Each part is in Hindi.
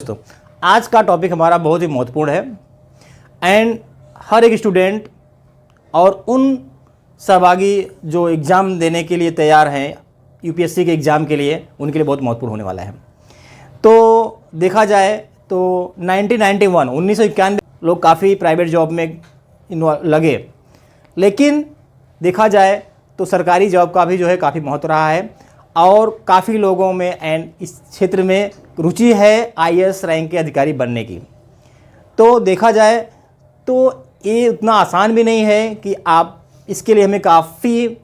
दोस्तों, आज का टॉपिक हमारा बहुत ही महत्वपूर्ण है एंड हर एक स्टूडेंट और उन सहभागी जो एग्ज़ाम देने के लिए तैयार हैं यूपीएससी के एग्ज़ाम के लिए, उनके लिए बहुत महत्वपूर्ण होने वाला है। तो देखा जाए तो 1991 लोग काफ़ी प्राइवेट जॉब में लगे, लेकिन देखा जाए तो सरकारी जॉब का भी जो है काफ़ी महत्व रहा है और काफ़ी लोगों में एंड इस क्षेत्र में रुचि है आईएएस रैंक के अधिकारी बनने की। तो देखा जाए तो ये उतना आसान भी नहीं है कि आप इसके लिए हमें काफ़ी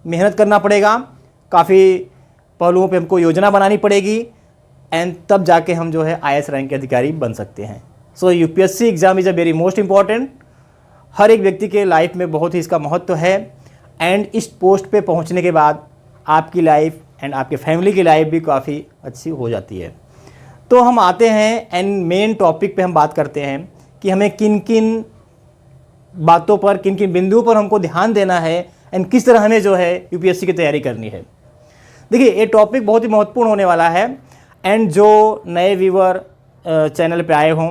मेहनत करना पड़ेगा, काफ़ी पहलुओं पे हमको योजना बनानी पड़ेगी एंड तब जाके हम जो है आईएएस रैंक के अधिकारी बन सकते हैं। So UPSC exam is a very most important. हर एक व्यक्ति के लाइफ में बहुत ही इसका महत्व है एंड इस पोस्ट पे पहुंचने के बाद आपकी लाइफ एंड आपके फैमिली की लाइफ भी काफ़ी अच्छी हो जाती है। तो हम आते हैं एंड मेन टॉपिक पे हम बात करते हैं कि हमें किन किन बातों पर, किन किन बिंदुओं पर हमको ध्यान देना है एंड किस तरह हमें जो है यूपीएससी की तैयारी करनी है। देखिए, ये टॉपिक बहुत ही महत्वपूर्ण होने वाला है एंड जो नए व्यूअर चैनल पे आए हों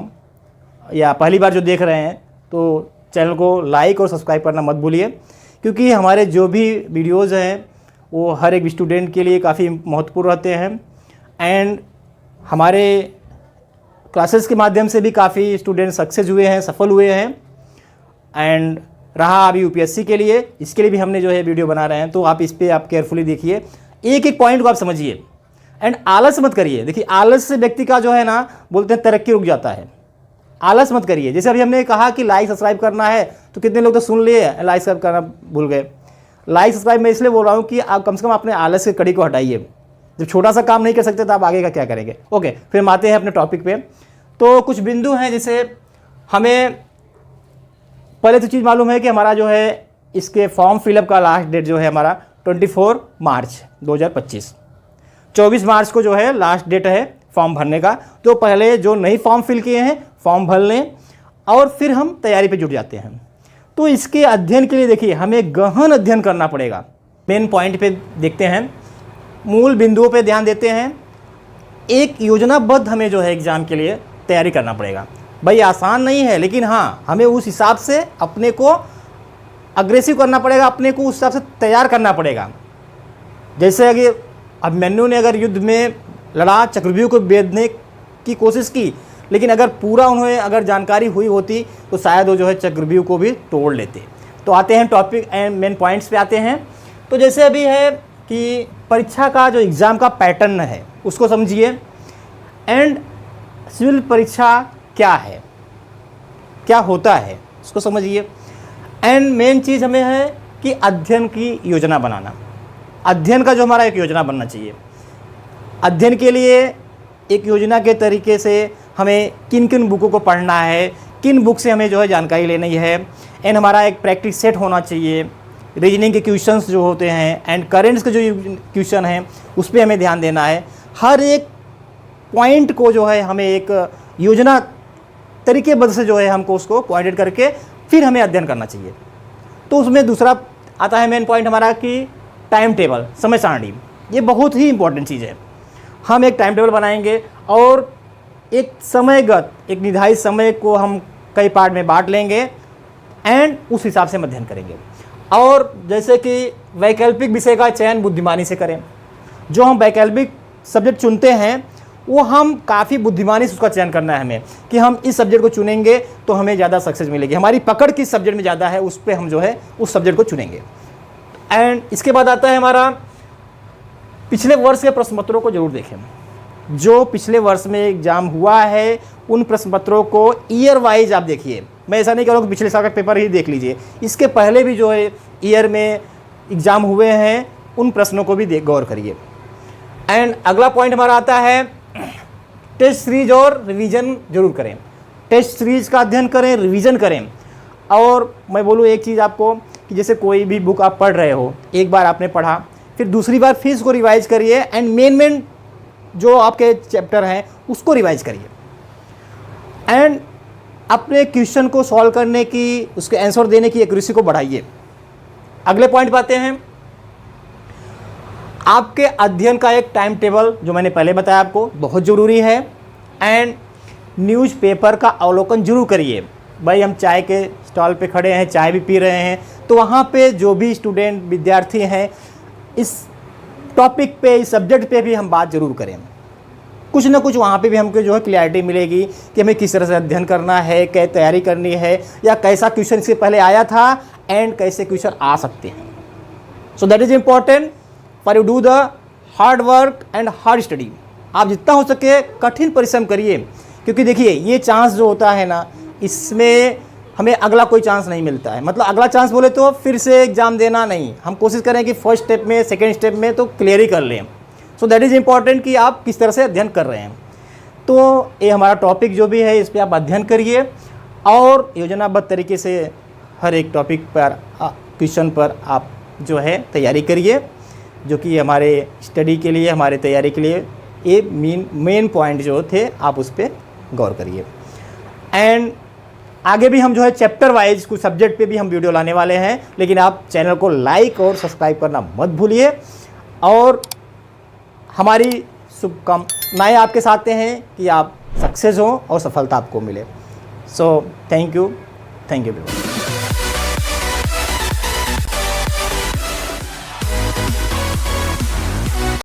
या पहली बार जो देख रहे हैं तो चैनल को लाइक और सब्सक्राइब करना मत भूलिए, क्योंकि हमारे जो भी वीडियोज़ हैं वो हर एक स्टूडेंट के लिए काफ़ी महत्वपूर्ण रहते हैं एंड हमारे क्लासेस के माध्यम से भी काफ़ी स्टूडेंट सक्सेस हुए हैं, सफल हुए हैं एंड रहा अभी यूपीएससी के लिए, इसके लिए भी हमने जो है वीडियो बना रहे हैं। तो आप इस पर आप केयरफुली देखिए, एक एक पॉइंट को आप समझिए एंड आलस मत करिए। देखिए, आलस से व्यक्ति का जो है ना, बोलते हैं तरक्की रुक जाता है। आलस मत करिए। जैसे अभी हमने कहा कि लाइक सब्सक्राइब करना है, तो कितने लोग तो सुन लिए, लाइक सब्सक्राइब करना भूल गए। लाइक सब्सक्राइब मैं इसलिए बोल रहा हूँ कि आप कम से कम अपने आलस की कड़ी को हटाइए। जब छोटा सा काम नहीं कर सकते तो आप आगे का क्या करेंगे। ओके, फिर हम आते हैं अपने टॉपिक पे। तो कुछ बिंदु हैं जिसे हमें पहले तो चीज़ मालूम है कि हमारा जो है इसके फॉर्म फिलअप का लास्ट डेट जो है हमारा 24 मार्च 2025, 24 मार्च को जो है लास्ट डेट है फॉर्म भरने का। तो पहले जो नई फॉर्म फिल किए हैं फॉर्म भर लें और फिर हम तैयारी पे जुट जाते हैं। तो इसके अध्ययन के लिए देखिए हमें गहन अध्ययन करना पड़ेगा। मेन पॉइंट पे देखते हैं, मूल बिंदुओं पे ध्यान देते हैं। एक योजनाबद्ध हमें जो है एग्ज़ाम के लिए तैयारी करना पड़ेगा। भाई आसान नहीं है, लेकिन हाँ हमें उस हिसाब से अपने को अग्रेसिव करना पड़ेगा, अपने को उस हिसाब से तैयार करना पड़ेगा। जैसे अगर अभिमन्यु ने अगर युद्ध में लड़ा, चक्रव्यूह को भेदने की कोशिश की, लेकिन अगर पूरा उन्हें अगर जानकारी हुई होती तो शायद वो जो है चक्रव्यूह को भी तोड़ लेते। तो आते हैं टॉपिक एंड मेन पॉइंट्स पे आते हैं। तो जैसे अभी है कि परीक्षा का जो एग्ज़ाम का पैटर्न है उसको समझिए एंड सिविल परीक्षा क्या है, क्या होता है उसको समझिए एंड मेन चीज़ हमें है कि अध्ययन की योजना बनाना। अध्ययन का जो हमारा एक योजना बनना चाहिए। अध्ययन के लिए एक योजना के तरीके से हमें किन किन बुकों को पढ़ना है, किन बुक से हमें जो है जानकारी लेनी है एंड हमारा एक प्रैक्टिस सेट होना चाहिए। रीजनिंग के क्वेश्चंस जो होते हैं एंड करेंट्स के जो क्वेश्चन हैं उस पर हमें ध्यान देना है। हर एक पॉइंट को जो है हमें एक योजना तरीकेबद्ध से जो है हमको उसको पॉइंटेड करके फिर हमें अध्ययन करना चाहिए। तो उसमें दूसरा आता है मेन पॉइंट हमारा कि टाइम टेबल, समय सारणी। ये बहुत ही इंपॉर्टेंट चीज़ है। हम एक टाइम टेबल बनाएंगे और एक समयगत, एक निर्धारित समय को हम कई पार्ट में बांट लेंगे एंड उस हिसाब से हम अध्ययन करेंगे। और जैसे कि वैकल्पिक विषय का चयन बुद्धिमानी से करें। जो हम वैकल्पिक सब्जेक्ट चुनते हैं वो हम काफ़ी बुद्धिमानी से उसका चयन करना है हमें, कि हम इस सब्जेक्ट को चुनेंगे तो हमें ज़्यादा सक्सेस मिलेगी। हमारी पकड़ किस सब्जेक्ट में ज़्यादा है उस पर हम जो है उस सब्जेक्ट को चुनेंगे। एंड इसके बाद आता है हमारा पिछले वर्ष के प्रश्न पत्रों को जरूर देखें। जो पिछले वर्ष में एग्ज़ाम हुआ है उन प्रश्न पत्रों को ईयर वाइज आप देखिए। मैं ऐसा नहीं कह रहा हूँ कि पिछले साल का पेपर ही देख लीजिए, इसके पहले भी जो है ईयर में एग्ज़ाम हुए हैं उन प्रश्नों को भी गौर करिए। एंड अगला पॉइंट हमारा आता है टेस्ट सीरीज और रिवीजन जरूर करें। टेस्ट सीरीज का अध्ययन करें, रिवीजन करें। और मैं बोलूँ एक चीज़ आपको कि जैसे कोई भी बुक आप पढ़ रहे हो, एक बार आपने पढ़ा फिर दूसरी बार फिर उसको रिवाइज करिए एंड मेन जो आपके चैप्टर हैं उसको रिवाइज करिए एंड अपने क्वेश्चन को सॉल्व करने की, उसके आंसर देने की एक्यूरेसी को बढ़ाइए। अगले पॉइंट पे आते हैं, आपके अध्ययन का एक टाइम टेबल जो मैंने पहले बताया आपको बहुत ज़रूरी है एंड न्यूज़पेपर का अवलोकन जरूर करिए। भाई हम चाय के स्टॉल पे खड़े हैं, चाय भी पी रहे हैं, तो वहाँ पे जो भी स्टूडेंट विद्यार्थी हैं इस टॉपिक पे, इस सब्जेक्ट पे भी हम बात ज़रूर करें। कुछ ना कुछ वहाँ पे भी हमको जो है क्लैरिटी मिलेगी कि हमें किस तरह से अध्ययन करना है, क्या तैयारी करनी है, या कैसा क्वेश्चन इससे पहले आया था एंड कैसे क्वेश्चन आ सकते हैं। So that is important for you do the hard work and hard study. आप जितना हो सके कठिन परिश्रम करिए, क्योंकि देखिए ये चांस जो होता है ना, इसमें हमें अगला कोई चांस नहीं मिलता है। मतलब अगला चांस बोले तो फिर से एग्ज़ाम देना नहीं, हम कोशिश करें कि फर्स्ट स्टेप में, सेकेंड स्टेप में तो क्लियर ही कर लें। सो दैट इज़ इम्पॉर्टेंट कि आप किस तरह से अध्ययन कर रहे हैं। तो ये हमारा टॉपिक जो भी है इस पर आप अध्ययन करिए और योजनाबद्ध तरीके से हर एक टॉपिक पर, क्वेश्चन पर आप जो है तैयारी करिए, जो कि हमारे स्टडी के लिए, हमारे तैयारी के लिए ये मेन पॉइंट जो थे आप उस पर गौर करिए। एंड आगे भी हम जो है चैप्टर वाइज कुछ सब्जेक्ट पे भी हम वीडियो लाने वाले हैं, लेकिन आप चैनल को लाइक और सब्सक्राइब करना मत भूलिए। और हमारी शुभकामनाएं आपके साथ हैं कि आप सक्सेस हो और सफलता आपको मिले। So thank you very much.